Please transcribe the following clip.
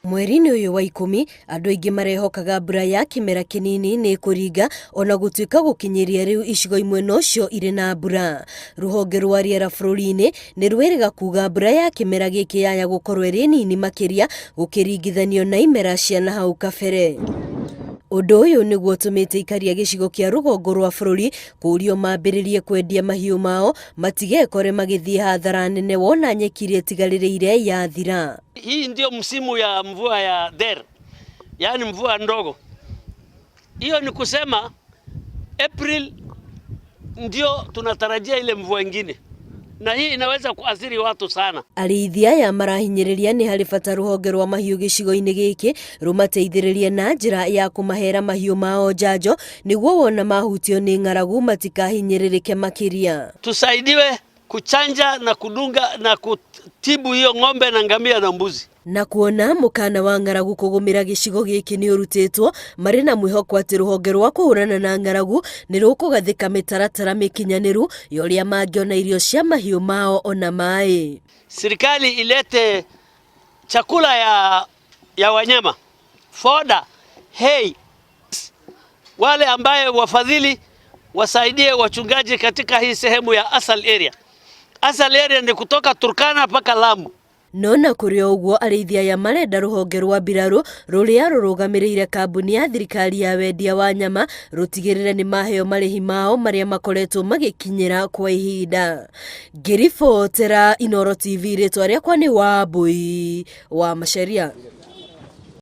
Mweri-inĩ ũyũ wa 10 andũ aingĩ marehokaga mbura ya kimera kinini nĩ kũringa ona gũtuĩka gũkinyĩria rĩu icigo imwe nocio irĩ na mbura. Rũhonge rwa rĩera bũrũri-inĩ nĩ rwĩrĩga kuga mbura ya kimera gĩkĩ yaya gũkorwo ĩrĩ nini makĩria gũkĩringithanio na imera cia nahau kabere. Ũndũ ũyũ nĩguo ũtũmĩte ikaria gĩcigo kĩa rũgongo rwa bũrũri kũrio mambĩrĩrie kwendia mahiũ mao matigekore magĩthiĩ hathara nene wona nyeki iria itigarĩrĩire yathira. Hii ndio msimu ya mvua ya Der, yani mvua ndogo. Hiyo ni kusema April ndio tunatarajia ile mvua ingine, na hii inaweza kuathiri watu sana. Arĩithia ya marahinyĩrĩria nĩ harĩ bata rũhonge rwa mahiũ gĩcigo-inĩ gĩkĩ rũmateithĩrĩrie na njĩra ya kũmahera mahiũ mao njanjo nĩguo wona mahutio nĩ ng'aragu matikahinyĩrĩrĩke makĩria. Tusaidiwe kuchanja na kudunga na kutibu hiyo ng'ombe na ngamia na mbuzi. Na kuona mukana wa ng'aragu kũgũmĩra gĩcigo gĩkĩ nĩ ũrutĩtwo, marĩ na mwĩhoko atĩ rũhonge rwa kũhũrana na ng'aragu nĩ rũkũgathĩka mĩtaratara mĩkinyanĩru ya ũrĩa mangĩona irio cia mahiũ mao ona maĩ. Serikali ilete chakula ya wanyama, foda, hay. Wale ambaye wafadhili wasaidie wachungaji katika hii sehemu ya Asal area. Asal area ni kutoka Turkana mpaka Lamu. Nona kũrĩ ũguo arĩithia ya marenda rũhonge rwa mbirarũ rũrĩa rũrũgamĩrĩire kambuni ya thirikari ya wendia wa nyama rũtigĩrĩre nĩ maheo marĩhi mao marĩa makoretwo magĩkinyĩra kwa ihinda. Ngĩribotera Inooro TV, rĩtwa rĩakwa nĩ Wambui wa Macharia.